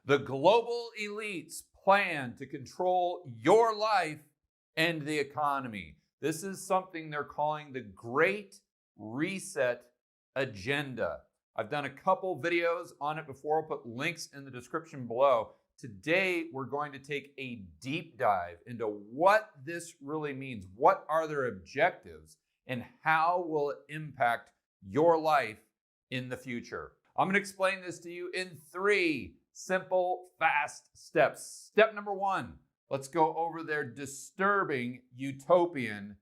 The global elites plan to control your life and the economy. This is something they're calling the Great Reset Agenda. I've done a couple videos on it before. I'll put links in the description below. Today, we're going to take a deep dive into what this really means. What are their objectives and how will it impact your life in the future? I'm going to explain this to you in 3 simple, fast steps. Step number 1, let's go over their disturbing utopian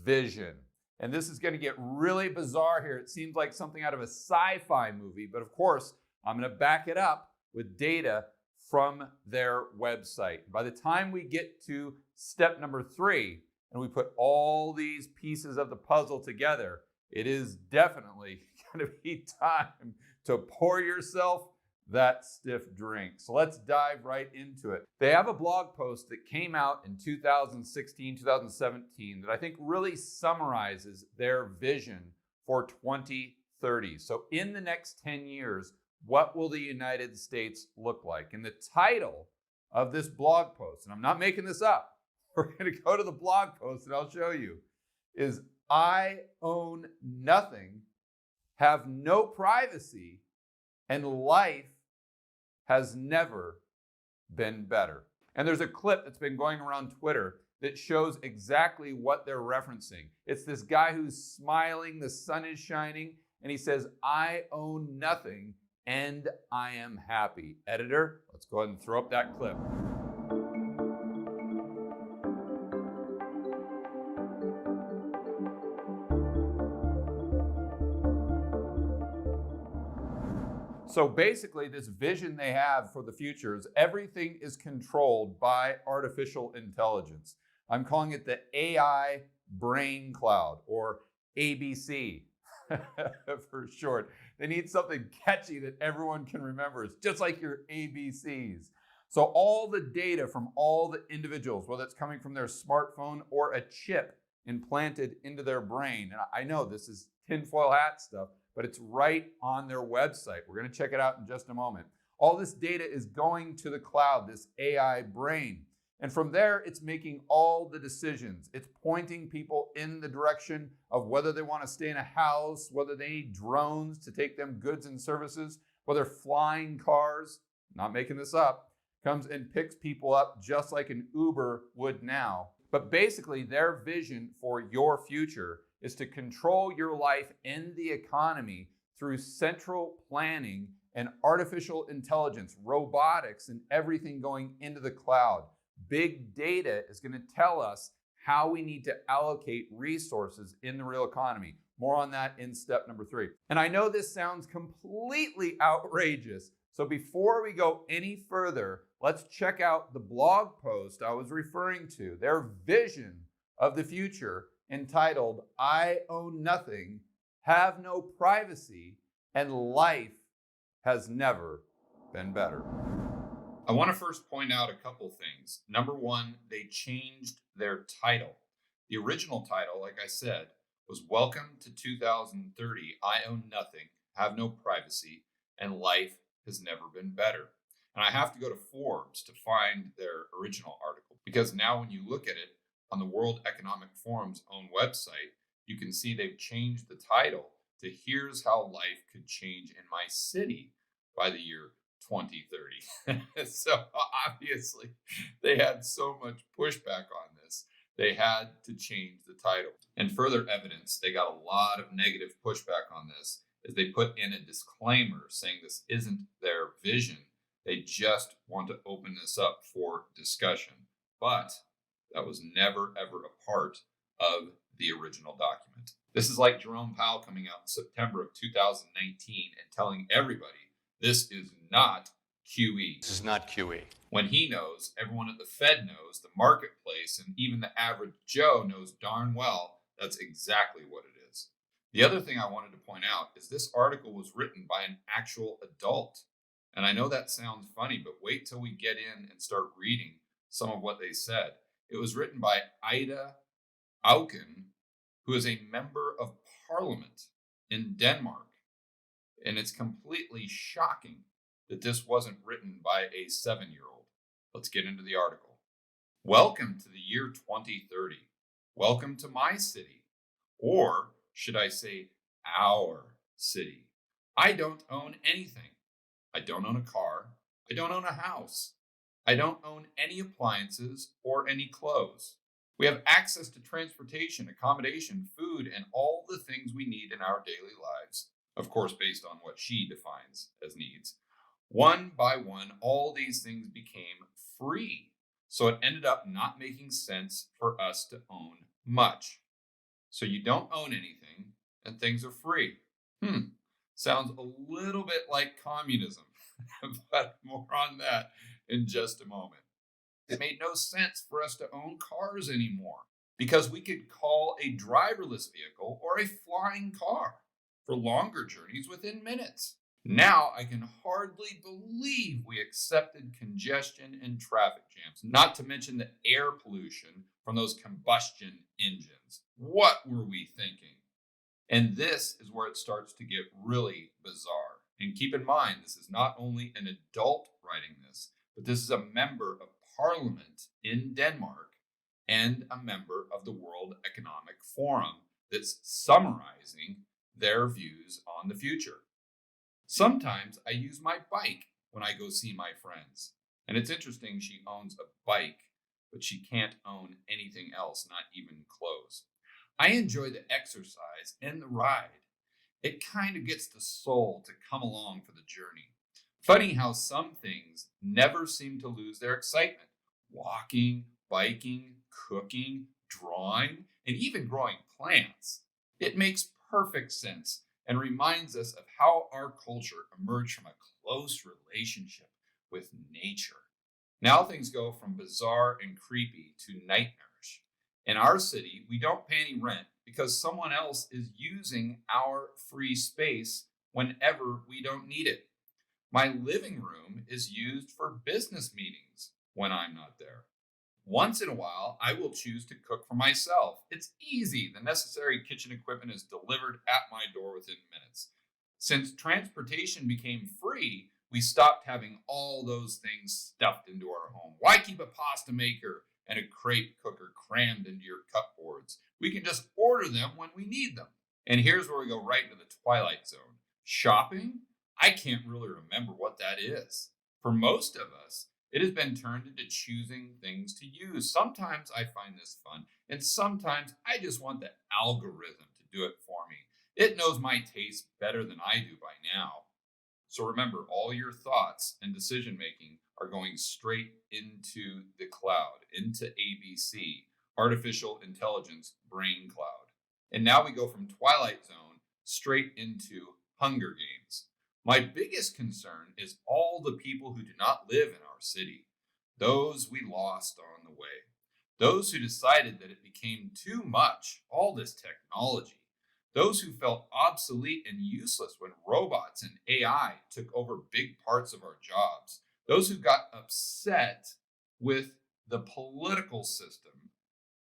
vision. And this is going to get really bizarre here. It seems like something out of a sci-fi movie, but of course, I'm going to back it up with data from their website. By the time we get to step number 3, and we put all these pieces of the puzzle together, it is definitely going to be time to pour yourself that stiff drink. So let's dive right into it. They have a blog post that came out in 2016, 2017 that I think really summarizes their vision for 2030. So in the next 10 years, what will the United States look like? And the title of this blog post, and I'm not making this up, we're going to go to the blog post and I'll show you, is I own nothing, have no privacy, and life has never been better. And there's a clip that's been going around Twitter that shows exactly what they're referencing. It's this guy who's smiling, the sun is shining, and he says, I own nothing and I am happy. Editor, let's go ahead and throw up that clip. So basically, this vision they have for the future is everything is controlled by artificial intelligence. I'm calling it the AI brain cloud, or ABC for short. They need something catchy that everyone can remember. It's just like your ABCs. So all the data from all the individuals, whether it's coming from their smartphone or a chip implanted into their brain, and I know this is tinfoil hat stuff, but it's right on their website. We're going to check it out in just a moment. All this data is going to the cloud, this AI brain. And from there, it's making all the decisions. It's pointing people in the direction of whether they want to stay in a house, whether they need drones to take them goods and services, whether flying cars, not making this up, comes and picks people up just like an Uber would now. But basically, their vision for your future is to control your life and the economy through central planning and artificial intelligence, robotics, and everything going into the cloud. Big data is going to tell us how we need to allocate resources in the real economy. More on that in step number 3. And I know this sounds completely outrageous. So before we go any further, let's check out the blog post I was referring to, their vision of the future, entitled, I own nothing, have no privacy, and life has never been better. I want to first point out a couple things. Number 1, they changed their title. The original title, like I said, was Welcome to 2030, I own nothing, have no privacy, and life has never been better. And I have to go to Forbes to find their original article, because now when you look at it, on the World Economic Forum's own website, you can see they've changed the title to Here's How Life Could Change in My City by the year 2030. So obviously, they had so much pushback on this, they had to change the title. And further evidence, they got a lot of negative pushback on this, as they put in a disclaimer saying this isn't their vision. They just want to open this up for discussion. But that was never, ever a part of the original document. This is like Jerome Powell coming out in September of 2019 and telling everybody, this is not QE. This is not QE. When he knows, everyone at the Fed knows, the marketplace, and even the average Joe knows darn well that's exactly what it is. The other thing I wanted to point out is this article was written by an actual adult. And I know that sounds funny, but wait till we get in and start reading some of what they said. It was written by Ida Auken, who is a member of parliament in Denmark. And it's completely shocking that this wasn't written by a 7-year-old. Let's get into the article. Welcome to the year 2030. Welcome to my city. Or should I say, our city? I don't own anything. I don't own a car. I don't own a house. I don't own any appliances or any clothes. We have access to transportation, accommodation, food, and all the things we need in our daily lives, of course, based on what she defines as needs. One by one, all these things became free. So it ended up not making sense for us to own much. So you don't own anything and things are free. Sounds a little bit like communism, but more on that in just a moment. It made no sense for us to own cars anymore because we could call a driverless vehicle or a flying car for longer journeys within minutes. Now I can hardly believe we accepted congestion and traffic jams, not to mention the air pollution from those combustion engines. What were we thinking? And this is where it starts to get really bizarre. And keep in mind, this is not only an adult writing this, but this is a member of Parliament in Denmark and a member of the World Economic Forum that's summarizing their views on the future. Sometimes I use my bike when I go see my friends. And it's interesting, she owns a bike, but she can't own anything else, not even clothes. I enjoy the exercise and the ride. It kind of gets the soul to come along for the journey. Funny how some things never seem to lose their excitement. Walking, biking, cooking, drawing, and even growing plants. It makes perfect sense and reminds us of how our culture emerged from a close relationship with nature. Now things go from bizarre and creepy to nightmarish. In our city, we don't pay any rent because someone else is using our free space whenever we don't need it. My living room is used for business meetings when I'm not there. Once in a while, I will choose to cook for myself. It's easy. The necessary kitchen equipment is delivered at my door within minutes. Since transportation became free, we stopped having all those things stuffed into our home. Why keep a pasta maker and a crepe cooker crammed into your cupboards? We can just order them when we need them. And here's where we go right into the twilight zone. Shopping? I can't really remember what that is. For most of us, it has been turned into choosing things to use. Sometimes I find this fun, and sometimes I just want the algorithm to do it for me. It knows my taste better than I do by now. So remember, all your thoughts and decision making are going straight into the cloud, into ABC, Artificial Intelligence Brain Cloud. And now we go from Twilight Zone straight into Hunger Games. My biggest concern is all the people who do not live in our city, those we lost on the way, those who decided that it became too much, all this technology, those who felt obsolete and useless when robots and AI took over big parts of our jobs, those who got upset with the political system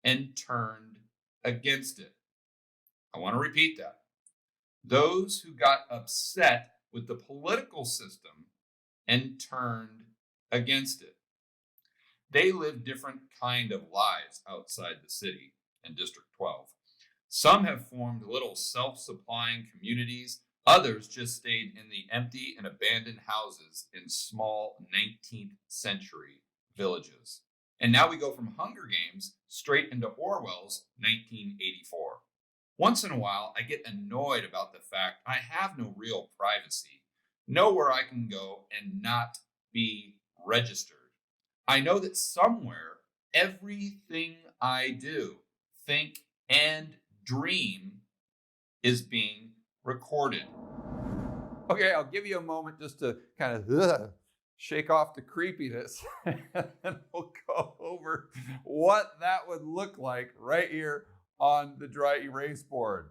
and turned against it. I want to repeat that. Those who got upset with the political system and turned against it. They live different kind of lives outside the city in District 12. Some have formed little self-supplying communities. Others just stayed in the empty and abandoned houses in small 19th century villages. And now we go from Hunger Games straight into Orwell's 1984. Once in a while, I get annoyed about the fact I have no real privacy, nowhere I can go and not be registered. I know that somewhere, everything I do, think, and dream is being recorded. Okay, I'll give you a moment just to kind of shake off the creepiness, and we'll go over what that would look like right here on the dry erase board.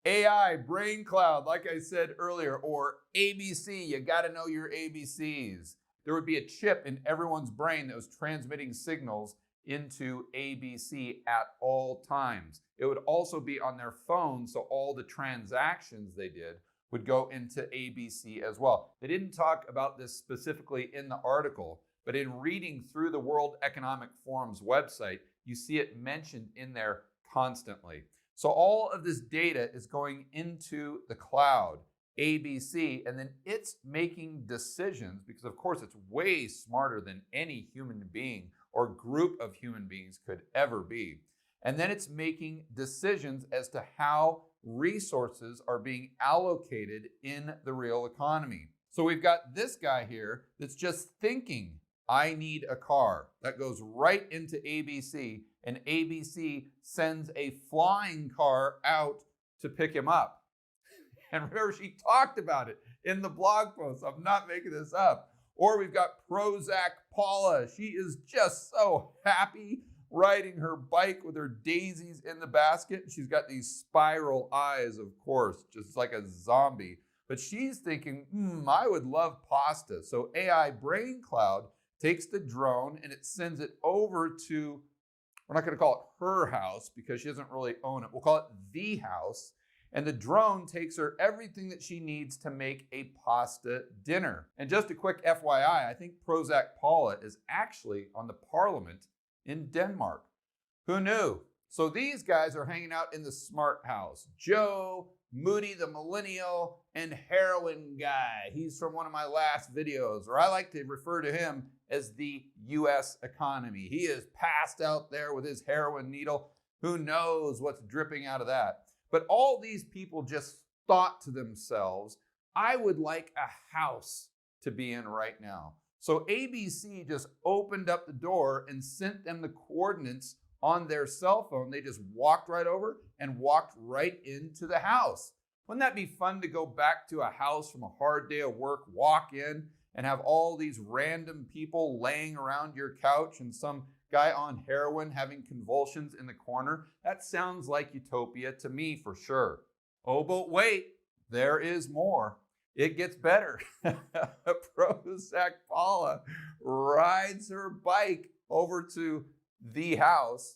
AI, brain cloud, like I said earlier, or ABC, you got to know your ABCs. There would be a chip in everyone's brain that was transmitting signals into ABC at all times. It would also be on their phone, so all the transactions they did would go into ABC as well. They didn't talk about this specifically in the article, but in reading through the World Economic Forum's website, you see it mentioned in there constantly. So all of this data is going into the cloud, ABC, and then it's making decisions because, of course, it's way smarter than any human being or group of human beings could ever be. And then it's making decisions as to how resources are being allocated in the real economy. So we've got this guy here that's just thinking, I need a car. That goes right into ABC, and ABC sends a flying car out to pick him up. And remember, she talked about it in the blog post. I'm not making this up. Or we've got Prozac Paula. She is just so happy riding her bike with her daisies in the basket. She's got these spiral eyes, of course, just like a zombie. But she's thinking, I would love pasta. So AI Brain Cloud takes the drone and it sends it over to, we're not going to call it her house because she doesn't really own it. We'll call it the house. And the drone takes her everything that she needs to make a pasta dinner. And just a quick FYI, I think Prozac Paula is actually on the parliament in Denmark. Who knew? So these guys are hanging out in the smart house. Joe, Moody the millennial, and heroin guy. He's from one of my last videos, or I like to refer to him as the US economy. He is passed out there with his heroin needle. Who knows what's dripping out of that? But all these people just thought to themselves, I would like a house to be in right now. So ABC just opened up the door and sent them the coordinates on their cell phone. They just walked right over and walked right into the house. Wouldn't that be fun to go back to a house from a hard day of work, walk in and have all these random people laying around your couch and some guy on heroin having convulsions in the corner? That sounds like utopia to me for sure. Oh, but wait, there is more. It gets better. Prozac Paula rides her bike over to the house,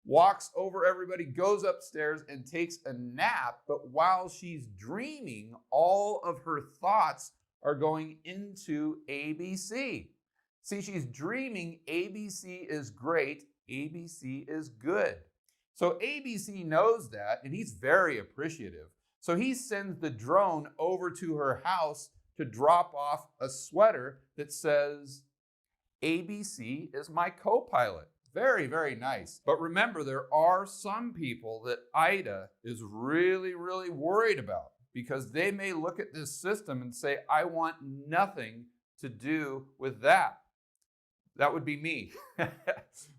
walks over everybody, goes upstairs and takes a nap. But while she's dreaming, all of her thoughts are going into ABC. See, she's dreaming ABC is great, ABC is good. So ABC knows that, and he's very appreciative. So he sends the drone over to her house to drop off a sweater that says, ABC is my co-pilot. Very, very nice. But remember, there are some people that Ida is really, really worried about because they may look at this system and say, I want nothing to do with that. That would be me.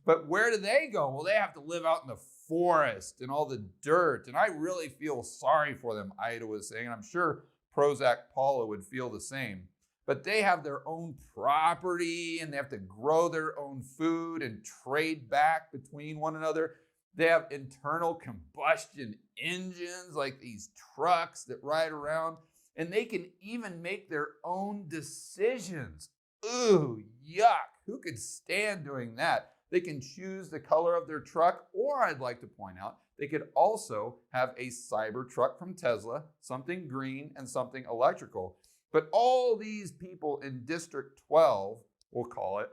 But where do they go? Well, they have to live out in the forest and all the dirt. And I really feel sorry for them, Ida was saying. And I'm sure Prozac Paula would feel the same. But they have their own property and they have to grow their own food and trade back between one another. They have internal combustion engines like these trucks that ride around. And they can even make their own decisions. Ooh, yuck. Who could stand doing that? They can choose the color of their truck, or I'd like to point out, they could also have a cyber truck from Tesla, something green and something electrical. But all these people in District 12, we'll call it,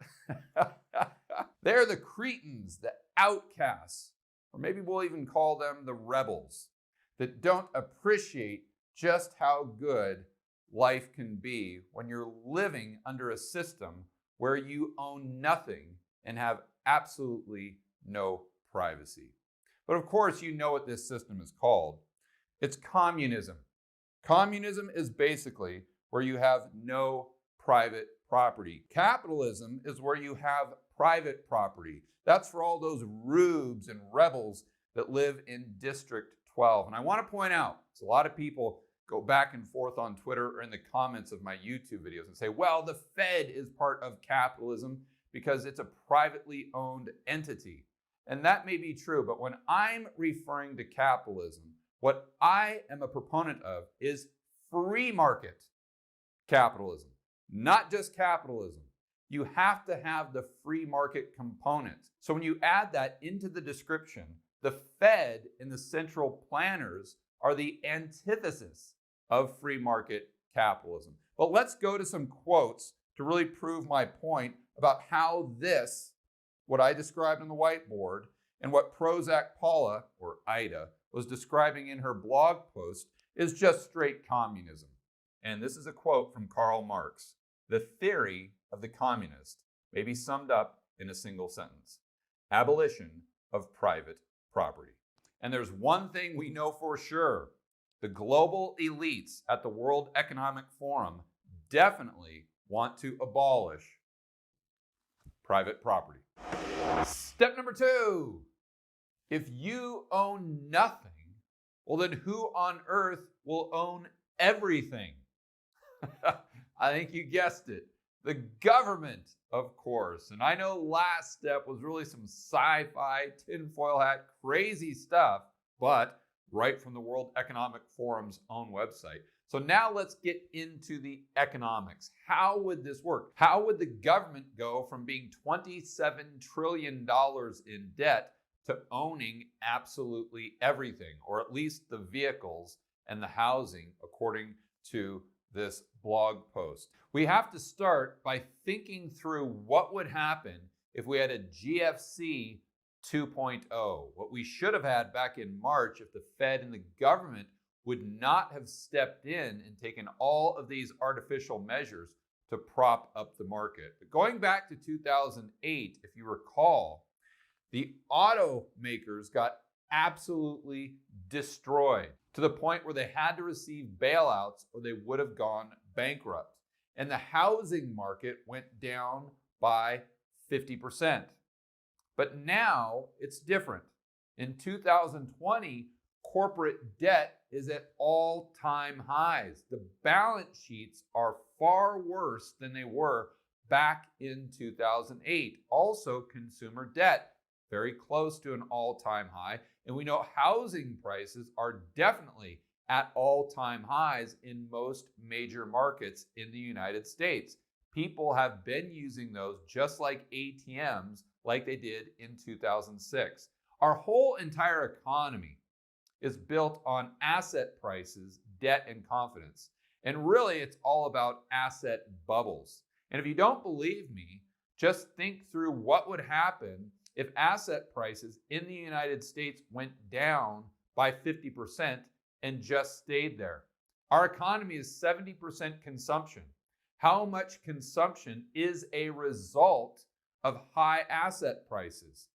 they're the cretins, the outcasts, or maybe we'll even call them the rebels that don't appreciate just how good life can be when you're living under a system where you own nothing and have absolutely no privacy. But of course, you know what this system is called. It's communism. Communism is basically where you have no private property. Capitalism is where you have private property. That's for all those rubes and rebels that live in District 12. And I want to point out, a lot of people go back and forth on Twitter or in the comments of my YouTube videos and say, well, the Fed is part of capitalism because it's a privately owned entity. And that may be true, but when I'm referring to capitalism, what I am a proponent of is free market capitalism, not just capitalism. You have to have the free market component. So when you add that into the description, the Fed and the central planners are the antithesis of free market capitalism. But let's go to some quotes to really prove my point about how this, what I described on the whiteboard, and what Prozac Paula, or Ida, was describing in her blog post is just straight communism. And this is a quote from Karl Marx. The theory of the communist may be summed up in a single sentence: abolition of private property. And there's one thing we know for sure. The global elites at the World Economic Forum definitely want to abolish private property. Step number 2. If you own nothing, well, then who on earth will own everything? I think you guessed it. The government, of course. And I know last step was really some sci-fi, tinfoil hat, crazy stuff, but right from the World Economic Forum's own website. So now let's get into the economics. How would this work? How would the government go from being $27 trillion in debt to owning absolutely everything, or at least the vehicles and the housing, according to this blog post? We have to start by thinking through what would happen if we had a GFC 2.0, what we should have had back in March if the Fed and the government would not have stepped in and taken all of these artificial measures to prop up the market. But going back to 2008, if you recall, the automakers got absolutely destroyed to the point where they had to receive bailouts or they would have gone bankrupt. And the housing market went down by 50%. But now it's different. In 2020, corporate debt is at all-time highs. The balance sheets are far worse than they were back in 2008. Also, consumer debt, very close to an all-time high. And we know housing prices are definitely at all-time highs in most major markets in the United States. People have been using those just like ATMs, like they did in 2006. Our whole entire economy is built on asset prices, debt, and confidence. And really, it's all about asset bubbles. And if you don't believe me, just think through what would happen if asset prices in the United States went down by 50% and just stayed there. Our economy is 70% consumption. How much consumption is a result of high asset prices?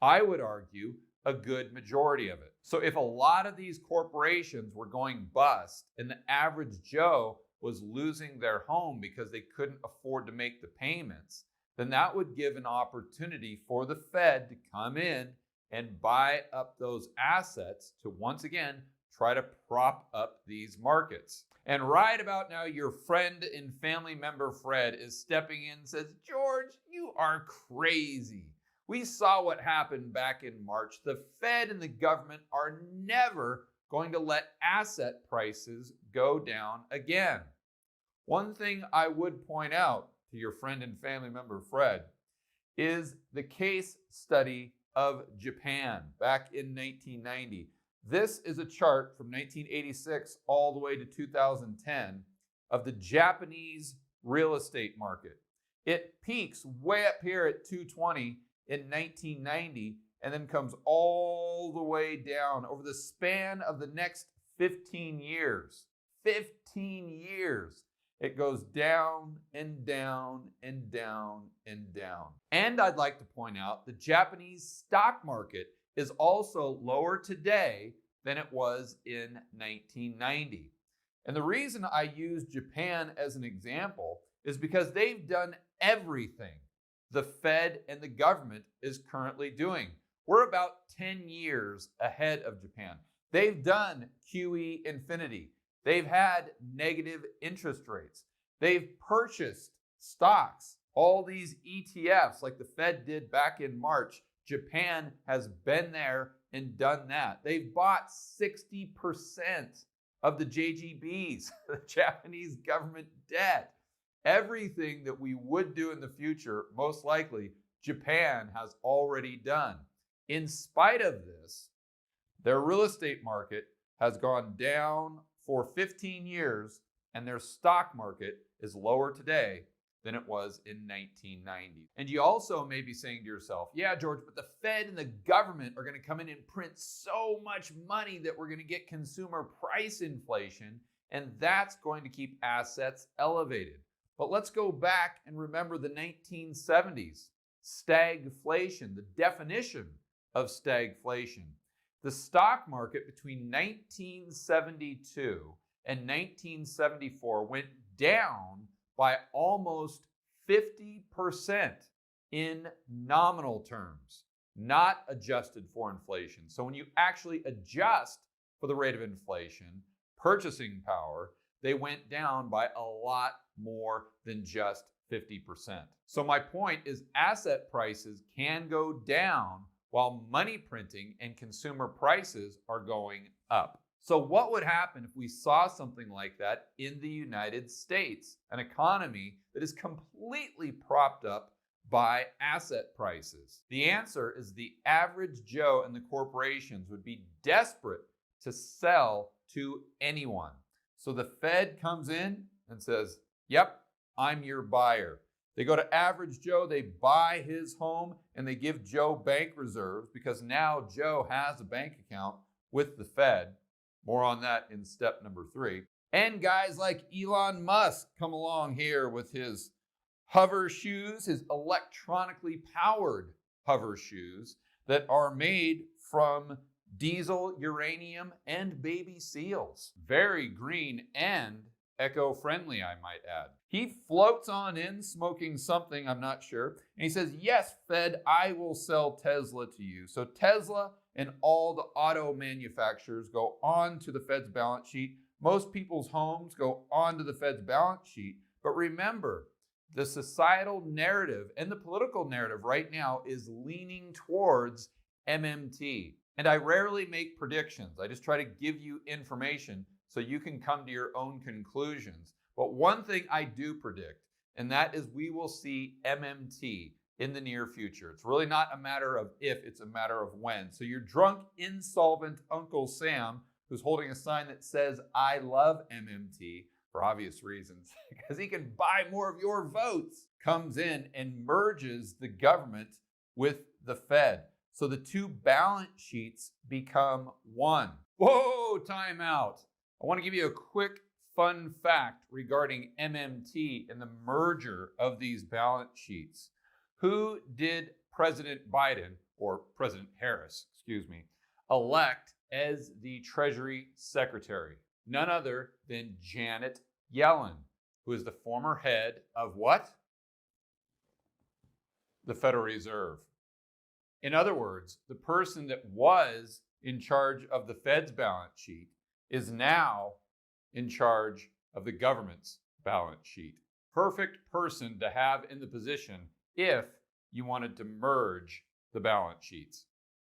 I would argue a good majority of it. So if a lot of these corporations were going bust and the average Joe was losing their home because they couldn't afford to make the payments, then that would give an opportunity for the Fed to come in and buy up those assets to once again try to prop up these markets. And right about now, your friend and family member Fred is stepping in and says, "George, you are crazy. We saw what happened back in March. The Fed and the government are never going to let asset prices go down again." One thing I would point out to your friend and family member Fred is the case study of Japan back in 1990. This is a chart from 1986 all the way to 2010 of the Japanese real estate market. It peaks way up here at 220 in 1990 and then comes all the way down over the span of the next 15 years. 15 years. It goes down and down and down and down. And I'd like to point out the Japanese stock market is also lower today than it was in 1990. And the reason I use Japan as an example is because they've done everything the Fed and the government is currently doing. We're about 10 years ahead of Japan. They've done QE infinity. They've had negative interest rates. They've purchased stocks, all these ETFs like the Fed did back in March. Japan has been there and done that. They've bought 60% of the JGBs, the Japanese government debt. Everything that we would do in the future, most likely, Japan has already done. In spite of this, their real estate market has gone down for 15 years, and their stock market is lower today than it was in 1990. And you also may be saying to yourself, yeah, George, but the Fed and the government are going to come in and print so much money that we're going to get consumer price inflation, and that's going to keep assets elevated. But let's go back and remember the 1970s, stagflation, the definition of stagflation. The stock market between 1972 and 1974 went down by almost 50% in nominal terms, not adjusted for inflation. So when you actually adjust for the rate of inflation, purchasing power, they went down by a lot more than just 50%. So my point is asset prices can go down while money printing and consumer prices are going up. So what would happen if we saw something like that in the United States, an economy that is completely propped up by asset prices? The answer is the average Joe and the corporations would be desperate to sell to anyone. So the Fed comes in and says, yep, I'm your buyer. They go to average Joe, they buy his home, and they give Joe bank reserves because now Joe has a bank account with the Fed. More on that in step number 3. And guys like Elon Musk come along here with his hover shoes, his electronically powered hover shoes that are made from diesel, uranium, and baby seals. Very green and eco-friendly, I might add. He floats on in smoking something, I'm not sure, and he says, yes, Fed, I will sell Tesla to you. So Tesla and all the auto manufacturers go on to the Fed's balance sheet. Most people's homes go onto the Fed's balance sheet. But remember, the societal narrative and the political narrative right now is leaning towards MMT. And I rarely make predictions. I just try to give you information so you can come to your own conclusions. But one thing I do predict, and that is we will see MMT in the near future. It's really not a matter of if, it's a matter of when. So your drunk, insolvent Uncle Sam, who's holding a sign that says, I love MMT, for obvious reasons, because he can buy more of your votes, comes in and merges the government with the Fed. So the two balance sheets become one. Whoa, time out. I want to give you a quick fun fact regarding MMT and the merger of these balance sheets. Who did President Biden, or President Harris, elect as the Treasury Secretary? None other than Janet Yellen, who is the former head of what? The Federal Reserve. In other words, the person that was in charge of the Fed's balance sheet is now in charge of the government's balance sheet. Perfect person to have in the position if you wanted to merge the balance sheets.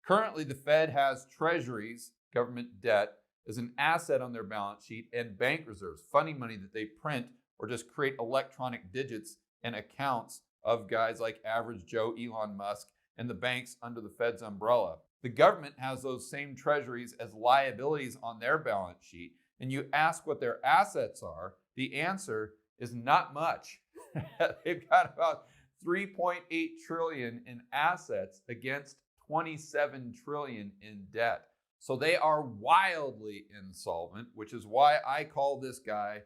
Currently, the Fed has treasuries, government debt, as an asset on their balance sheet, and bank reserves, funny money that they print or just create electronic digits and accounts of guys like average Joe, Elon Musk, and the banks under the Fed's umbrella. The government has those same treasuries as liabilities on their balance sheet, and you ask what their assets are, the answer is not much. They've got about 3.8 trillion in assets against 27 trillion in debt. So they are wildly insolvent, which is why I call this guy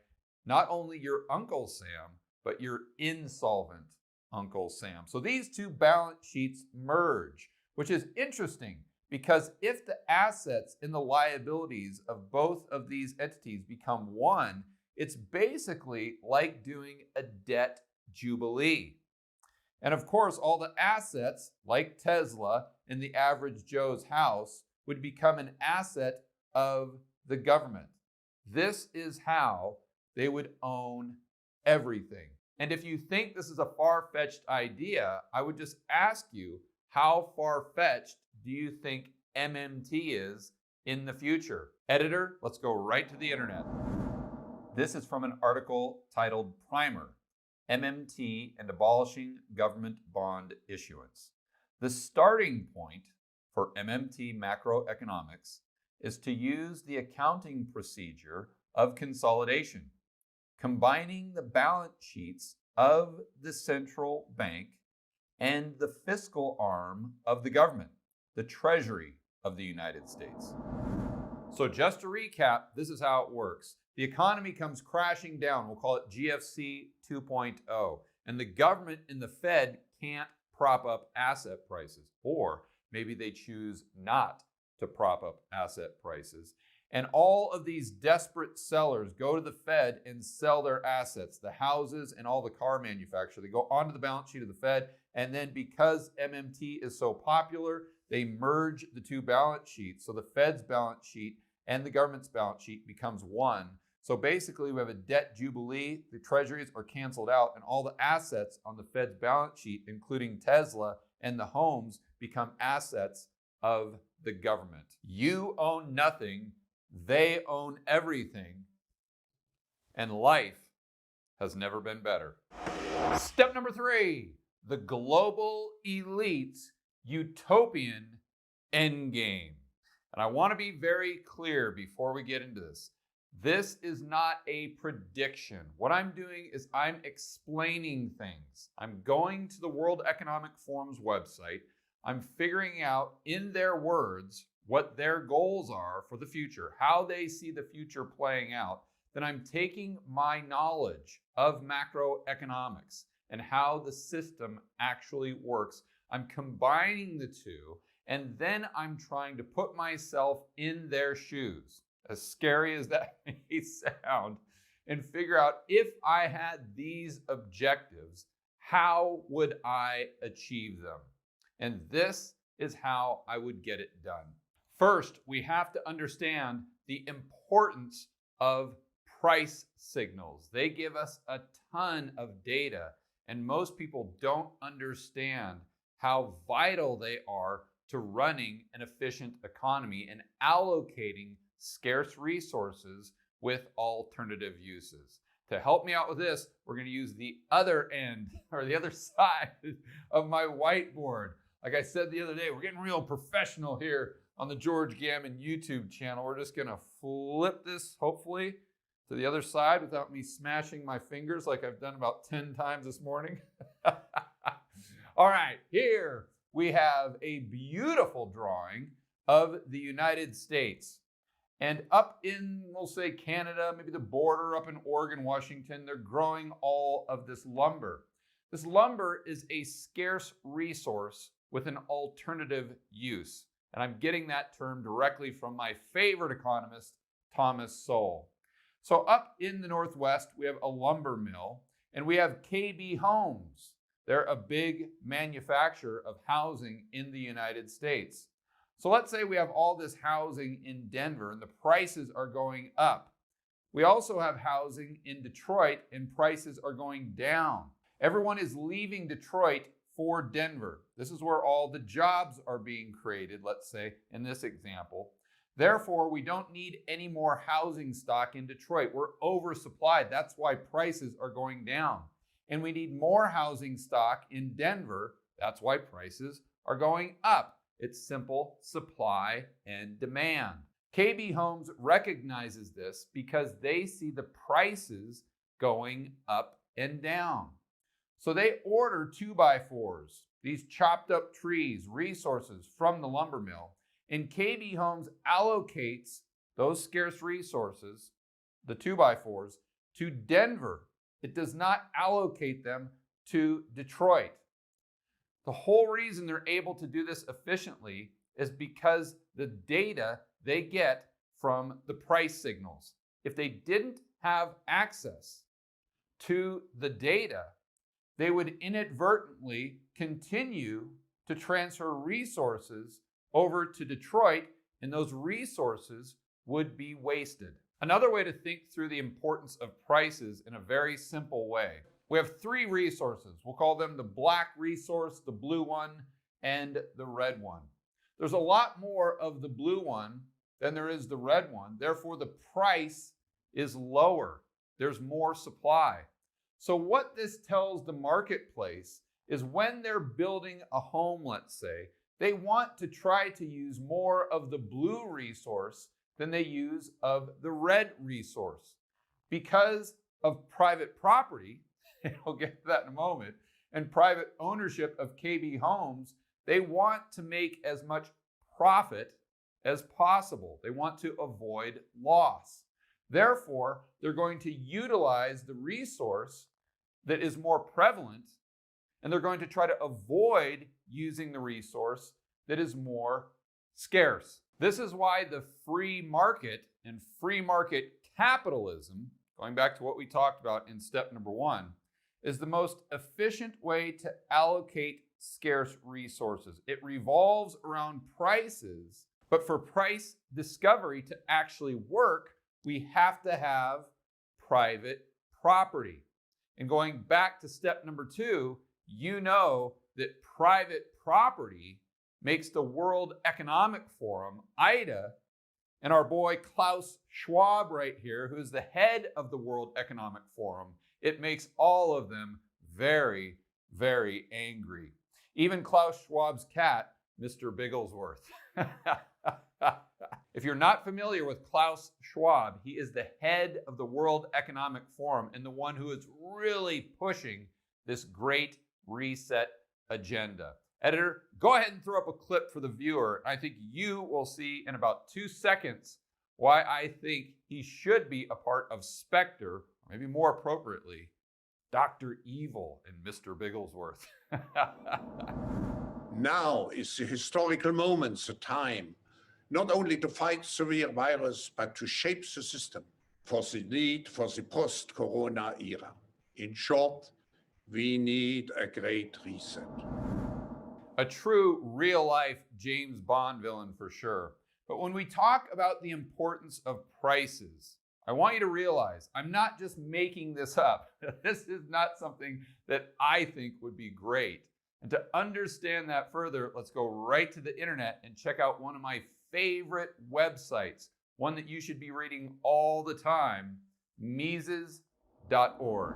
not only your Uncle Sam, but your insolvent Uncle Sam. So these two balance sheets merge, which is interesting because if the assets and the liabilities of both of these entities become one, it's basically like doing a debt jubilee. And of course, all the assets, like Tesla in the average Joe's house, would become an asset of the government. This is how they would own everything. And if you think this is a far-fetched idea, I would just ask you, how far-fetched do you think MMT is in the future? Editor, let's go right to the internet. This is from an article titled Primer, MMT and Abolishing Government Bond Issuance. The starting point for MMT macroeconomics is to use the accounting procedure of consolidation, combining the balance sheets of the central bank and the fiscal arm of the government, the Treasury of the United States. So just to recap, this is how it works. The economy comes crashing down. We'll call it GFC 2.0. And the government and the Fed can't prop up asset prices, or maybe they choose not to prop up asset prices. And all of these desperate sellers go to the Fed and sell their assets, the houses and all the car manufacturers. They go onto the balance sheet of the Fed. And then because MMT is so popular, they merge the two balance sheets. So the Fed's balance sheet and the government's balance sheet becomes one. So basically we have a debt jubilee, the treasuries are canceled out, and all the assets on the Fed's balance sheet, including Tesla and the homes, become assets of the government. You own nothing, they own everything, and life has never been better. Step number 3, the global elite's Utopian End Game. And I want to be very clear before we get into this. This is not a prediction. What I'm doing is I'm explaining things. I'm going to the World Economic Forum's website. I'm figuring out in their words what their goals are for the future, how they see the future playing out. Then I'm taking my knowledge of macroeconomics and how the system actually works. I'm combining the two, and then I'm trying to put myself in their shoes, as scary as that may sound, and figure out if I had these objectives, how would I achieve them? And this is how I would get it done. First, we have to understand the importance of price signals. They give us a ton of data, and most people don't understand how vital they are to running an efficient economy and allocating scarce resources with alternative uses. To help me out with this, we're going to use the other end, or the other side of my whiteboard. Like I said the other day, we're getting real professional here on the George Gammon YouTube channel. We're just going to flip this, hopefully, to the other side without me smashing my fingers like I've done about 10 times this morning. All right, here we have a beautiful drawing of the United States. And up in, we'll say, Canada, maybe the border up in Oregon, Washington, they're growing all of this lumber. This lumber is a scarce resource with an alternative use. And I'm getting that term directly from my favorite economist, Thomas Sowell. So up in the Northwest, we have a lumber mill, and we have KB Homes. They're a big manufacturer of housing in the United States. So let's say we have all this housing in Denver and the prices are going up. We also have housing in Detroit and prices are going down. Everyone is leaving Detroit for Denver. This is where all the jobs are being created, let's say, in this example. Therefore, we don't need any more housing stock in Detroit. We're oversupplied. That's why prices are going down. And we need more housing stock in Denver. That's why prices are going up. It's simple supply and demand. KB Homes recognizes this because they see the prices going up and down. So they order 2x4s, these chopped up trees, resources from the lumber mill, and KB Homes allocates those scarce resources, the 2x4s, to Denver. It does not allocate them to Detroit. The whole reason they're able to do this efficiently is because the data they get from the price signals. If they didn't have access to the data, they would inadvertently continue to transfer resources over to Detroit, and those resources would be wasted. Another way to think through the importance of prices in a very simple way. We have 3 resources. We'll call them the black resource, the blue one, and the red one. There's a lot more of the blue one than there is the red one. Therefore, the price is lower. There's more supply. So what this tells the marketplace is when they're building a home, let's say, they want to try to use more of the blue resource than they use of the red resource. Because of private property, and I'll get to that in a moment, and private ownership of KB homes, they want to make as much profit as possible. They want to avoid loss. Therefore, they're going to utilize the resource that is more prevalent, and they're going to try to avoid using the resource that is more scarce. This is why the free market and free market capitalism, going back to what we talked about in step number 1, is the most efficient way to allocate scarce resources. It revolves around prices, but for price discovery to actually work, we have to have private property. And going back to step number 2, you know that private property makes the World Economic Forum, IDA, and our boy Klaus Schwab right here, who is the head of the World Economic Forum, it makes all of them very, very angry. Even Klaus Schwab's cat, Mr. Bigglesworth. If you're not familiar with Klaus Schwab, he is the head of the World Economic Forum and the one who is really pushing this great reset agenda. Editor, go ahead and throw up a clip for the viewer. I think you will see in about 2 seconds why I think he should be a part of Spectre, or maybe more appropriately, Dr. Evil and Mr. Bigglesworth. Now is the historical moment, the time, not only to fight severe virus, but to shape the system for the need for the post-corona era. In short, we need a great reset. A true real-life James Bond villain for sure. But when we talk about the importance of prices, I want you to realize I'm not just making this up. This is not something that I think would be great. And to understand that further, let's go right to the internet and check out one of my favorite websites, one that you should be reading all the time, Mises.org.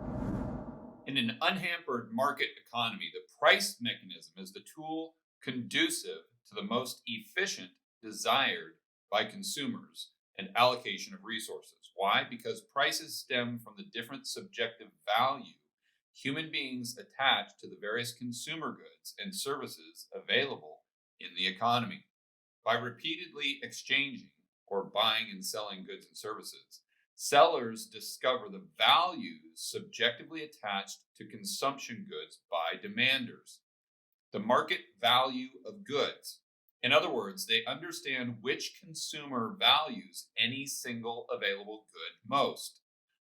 In an unhampered market economy, the price mechanism is the tool conducive to the most efficient desired by consumers and allocation of resources. Why? Because prices stem from the different subjective value human beings attach to the various consumer goods and services available in the economy. By repeatedly exchanging or buying and selling goods and services, sellers discover the values subjectively attached to consumption goods by demanders. The market value of goods. In other words, they understand which consumer values any single available good most,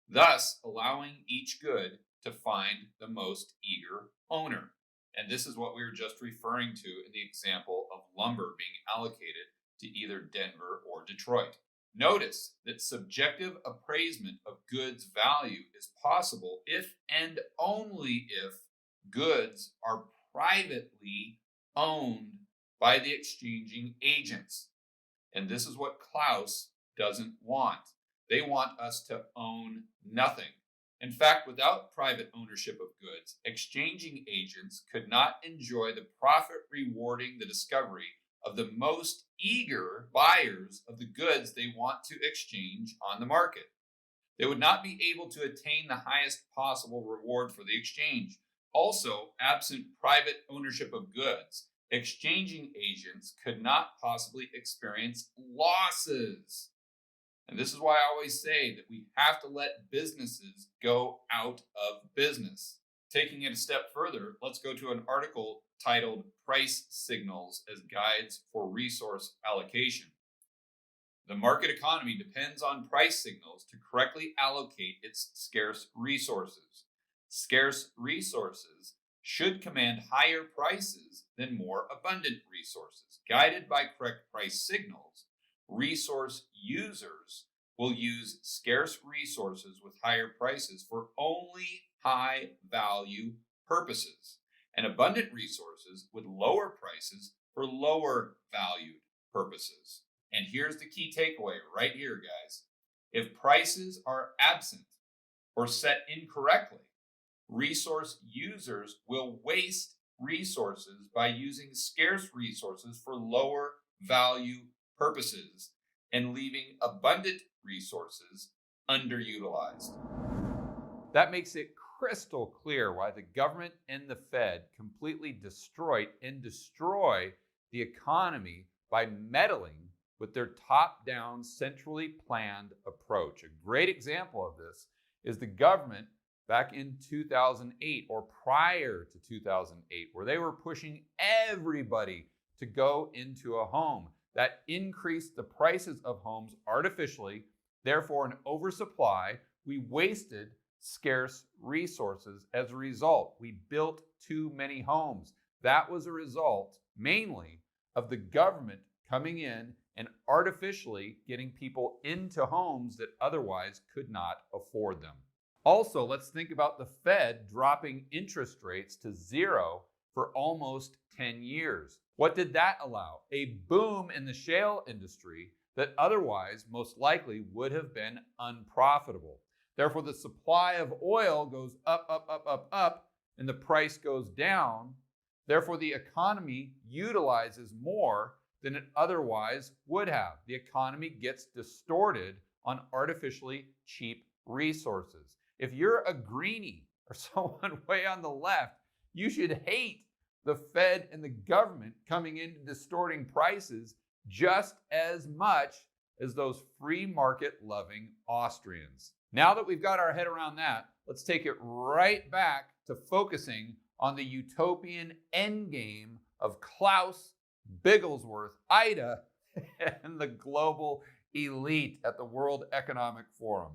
thus allowing each good to find the most eager owner. And this is what we were just referring to in the example of lumber being allocated to either Denver or Detroit. Notice that subjective appraisement of goods value is possible if and only if goods are privately owned by the exchanging agents. And this is what Klaus doesn't want. They want us to own nothing. In fact, without private ownership of goods, exchanging agents could not enjoy the profit rewarding the discovery of the most eager buyers of the goods they want to exchange on the market. They would not be able to attain the highest possible reward for the exchange. Also, absent private ownership of goods, exchanging agents could not possibly experience losses. And this is why I always say that we have to let businesses go out of business. Taking it a step further, let's go to an article titled Price Signals as Guides for Resource Allocation. The market economy depends on price signals to correctly allocate its scarce resources. Scarce resources should command higher prices than more abundant resources. Guided by correct price signals, resource users will use scarce resources with higher prices for only high value purposes, and abundant resources with lower prices for lower valued purposes. And here's the key takeaway right here, guys. If prices are absent or set incorrectly, resource users will waste resources by using scarce resources for lower value purposes. and leaving abundant resources underutilized. That makes it crystal clear why the government and the Fed completely destroy the economy by meddling with their top-down, centrally planned approach. A great example of this is the government back in 2008 or prior to 2008, where they were pushing everybody to go into a home. That increased the prices of homes artificially, therefore an oversupply. We wasted scarce resources as a result. We built too many homes. That was a result mainly of the government coming in and artificially getting people into homes that otherwise could not afford them. Also, let's think about the Fed dropping interest rates to zero for almost 10 years. What did that allow? A boom in the shale industry that otherwise most likely would have been unprofitable. Therefore, the supply of oil goes up, up, up, up, up, and the price goes down. Therefore, the economy utilizes more than it otherwise would have. The economy gets distorted on artificially cheap resources. If you're a greenie or someone way on the left, you should hate the Fed and the government coming in and distorting prices just as much as those free market loving Austrians. Now that we've got our head around that, let's take it right back to focusing on the utopian end game of Klaus, Bigglesworth, Ida, and the global elite at the World Economic Forum.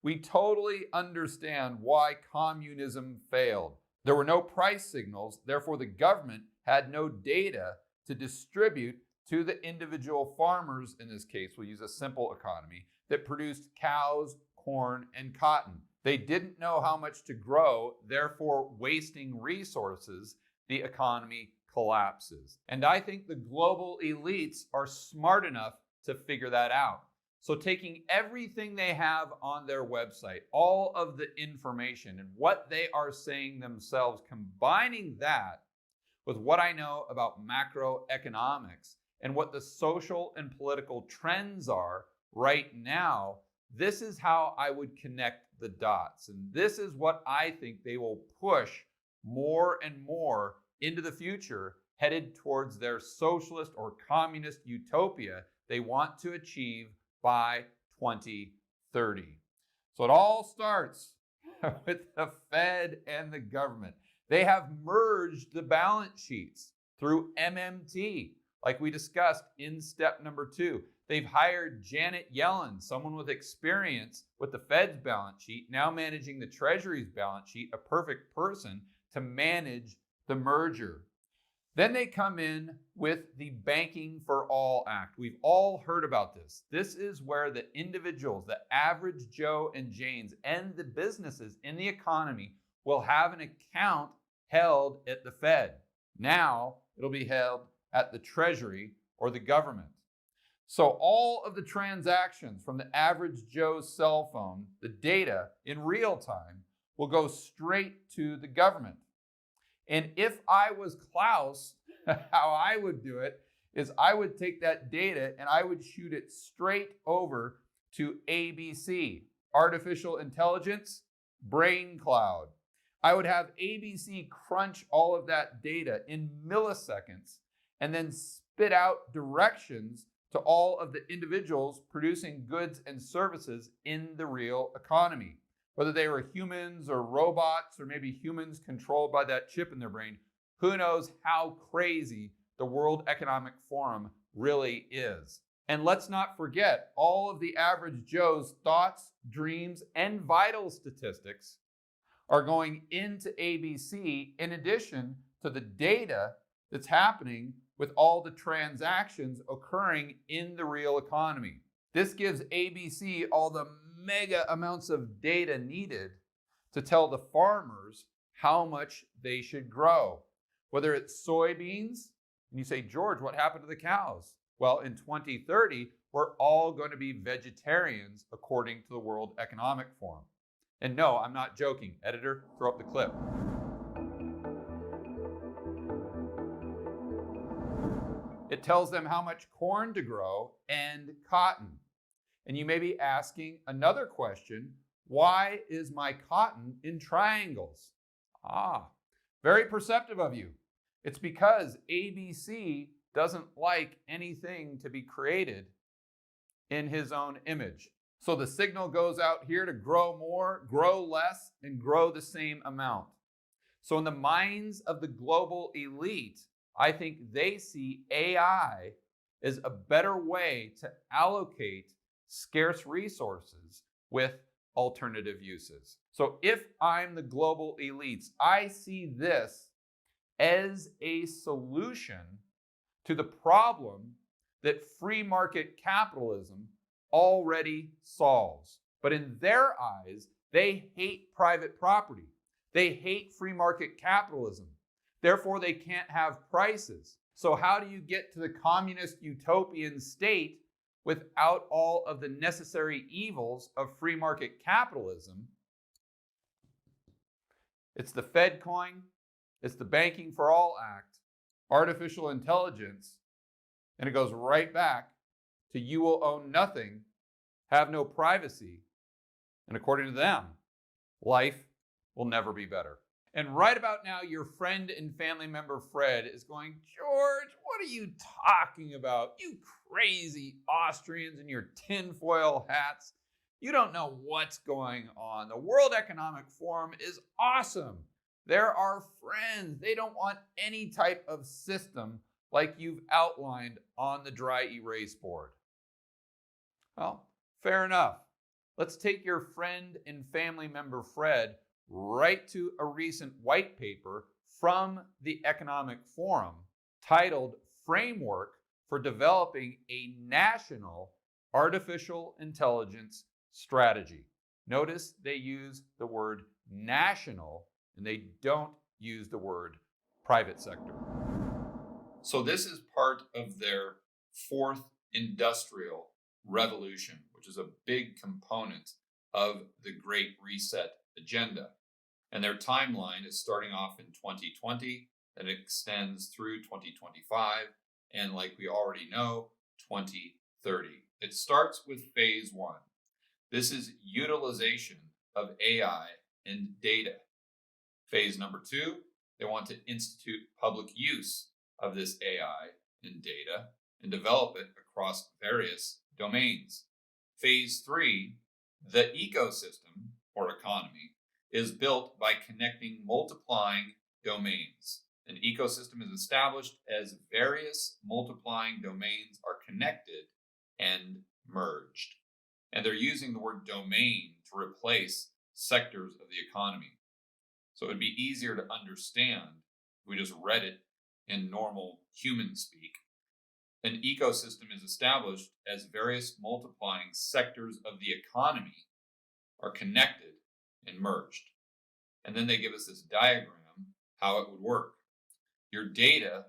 We totally understand why communism failed. There were no price signals, therefore the government had no data to distribute to the individual farmers, in this case, we'll use a simple economy, that produced cows, corn, and cotton. They didn't know how much to grow, therefore wasting resources, the economy collapses. And I think the global elites are smart enough to figure that out. So taking everything they have on their website, all of the information and what they are saying themselves, combining that with what I know about macroeconomics and what the social and political trends are right now, this is how I would connect the dots. And this is what I think they will push more and more into the future, headed towards their socialist or communist utopia they want to achieve by 2030. So it all starts with the Fed and the government. They have merged the balance sheets through MMT, like we discussed in step number 2. They've hired Janet Yellen, someone with experience with the Fed's balance sheet, now managing the Treasury's balance sheet, a perfect person to manage the merger. Then they come in with the Banking for All Act. We've all heard about this. This is where the individuals, the average Joe and Janes, and the businesses in the economy will have an account held at the Fed. Now it'll be held at the Treasury or the government. So all of the transactions from the average Joe's cell phone, the data in real time, will go straight to the government. And if I was Klaus, how I would do it is I would take that data and I would shoot it straight over to ABC, Artificial Intelligence, Brain Cloud. I would have ABC crunch all of that data in milliseconds and then spit out directions to all of the individuals producing goods and services in the real economy. Whether they were humans or robots or maybe humans controlled by that chip in their brain, who knows how crazy the World Economic Forum really is. And let's not forget, all of the average Joe's thoughts, dreams, and vital statistics are going into ABC in addition to the data that's happening with all the transactions occurring in the real economy. This gives ABC all the mega amounts of data needed to tell the farmers how much they should grow. Whether it's soybeans, and you say, George, what happened to the cows? Well, in 2030, we're all going to be vegetarians according to the World Economic Forum. And no, I'm not joking. Editor, throw up the clip. It tells them how much corn to grow and cotton. And you may be asking another question, why is my cotton in triangles? Very perceptive of you. It's because ABC doesn't like anything to be created in his own image. So the signal goes out here to grow more, grow less, and grow the same amount. So in the minds of the global elite, I think they see AI as a better way to allocate scarce resources with alternative uses. So if I'm the global elites, I see this as a solution to the problem that free market capitalism already solves. But in their eyes, they hate private property. They hate free market capitalism. Therefore, they can't have prices. So how do you get to the communist utopian state without all of the necessary evils of free market capitalism? It's the Fed coin, it's the Banking for All Act, artificial intelligence, and it goes right back to you will own nothing, have no privacy, and according to them, life will never be better. And right about now, your friend and family member Fred is going, George, what are you talking about? You crazy Austrians in your tinfoil hats. You don't know what's going on. The World Economic Forum is awesome. They're our friends. They don't want any type of system like you've outlined on the dry erase board. Well, fair enough. Let's take your friend and family member Fred right to a recent white paper from the Economic Forum titled Framework for Developing a National Artificial Intelligence Strategy. Notice they use the word national and they don't use the word private sector. So this is part of their fourth industrial revolution, which is a big component of the Great Reset agenda. And their timeline is starting off in 2020, and it extends through 2025, and like we already know, 2030. It starts with phase one. This is utilization of AI and data. Phase number two, they want to institute public use of this AI and data and develop it across various domains. Phase three, the ecosystem or economy is built by connecting multiplying domains. An ecosystem is established as various multiplying domains are connected and merged. And they're using the word domain to replace sectors of the economy. So it would be easier to understand if we just read it in normal human speak. An ecosystem is established as various multiplying sectors of the economy are connected and merged. And then they give us this diagram, how it would work. Your data,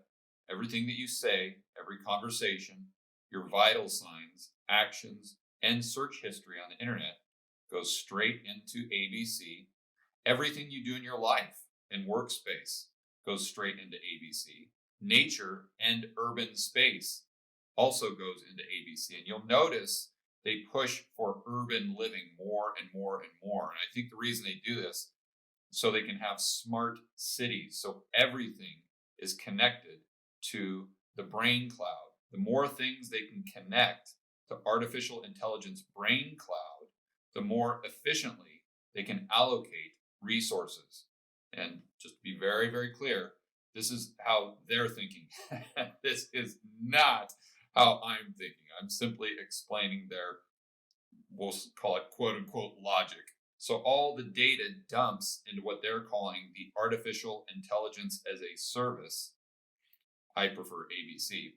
everything that you say, every conversation, your vital signs, actions, and search history on the internet goes straight into ABC. Everything you do in your life and workspace goes straight into ABC. Nature and urban space also goes into ABC. And you'll notice they push for urban living more and more and more. And I think the reason they do this so they can have smart cities. So everything is connected to the brain cloud. The more things they can connect to artificial intelligence brain cloud, the more efficiently they can allocate resources. And just to be very, very clear, this is how they're thinking. This is not how I'm thinking. I'm simply explaining their, we'll call it quote unquote logic. So all the data dumps into what they're calling the artificial intelligence as a service. I prefer ABC.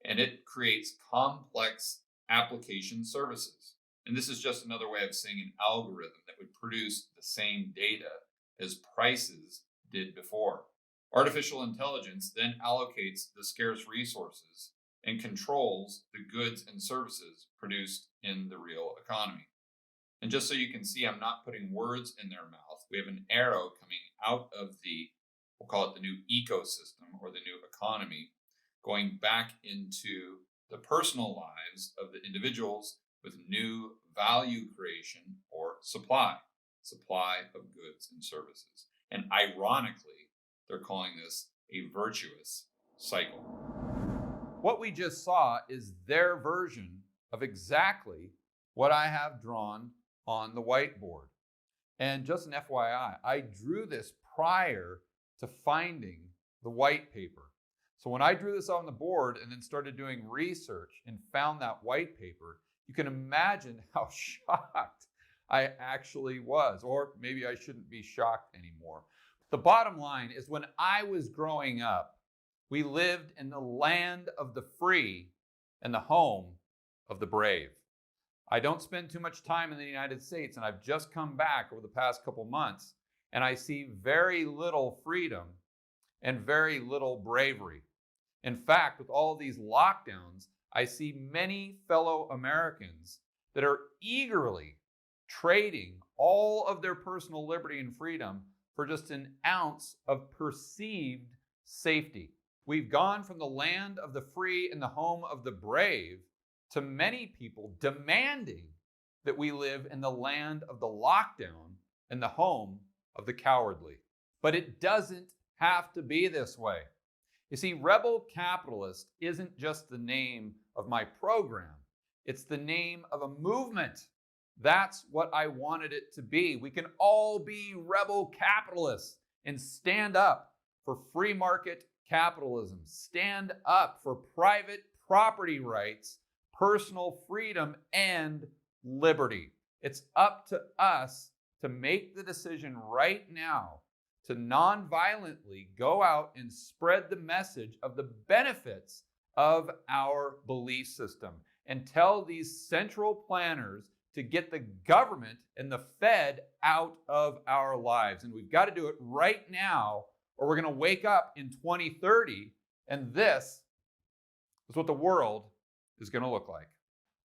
And it creates complex application services. And this is just another way of saying an algorithm that would produce the same data as prices did before. Artificial intelligence then allocates the scarce resources and controls the goods and services produced in the real economy. And just so you can see, I'm not putting words in their mouth. We have an arrow coming out of the, we'll call it the new ecosystem or the new economy, going back into the personal lives of the individuals with new value creation or supply of goods and services. And ironically, they're calling this a virtuous cycle. What we just saw is their version of exactly what I have drawn on the whiteboard. And just an FYI, I drew this prior to finding the white paper. So when I drew this on the board and then started doing research and found that white paper, you can imagine how shocked I actually was, or maybe I shouldn't be shocked anymore. The bottom line is when I was growing up, we lived in the land of the free and the home of the brave. I don't spend too much time in the United States, and I've just come back over the past couple months, and I see very little freedom and very little bravery. In fact, with all of these lockdowns, I see many fellow Americans that are eagerly trading all of their personal liberty and freedom for just an ounce of perceived safety. We've gone from the land of the free and the home of the brave to many people demanding that we live in the land of the lockdown and the home of the cowardly. But it doesn't have to be this way. You see, Rebel Capitalist isn't just the name of my program. It's the name of a movement. That's what I wanted it to be. We can all be rebel capitalists and stand up for free market capitalism, stand up for private property rights, personal freedom, and liberty. It's up to us to make the decision right now to non-violently go out and spread the message of the benefits of our belief system and tell these central planners to get the government and the Fed out of our lives. And we've got to do it right now, or we're going to wake up in 2030, and this is what the world is going to look like.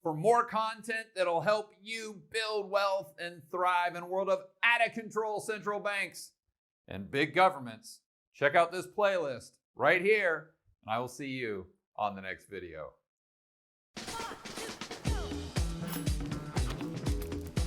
For more content that'll help you build wealth and thrive in a world of out-of-control central banks and big governments, check out this playlist right here, and I will see you on the next video.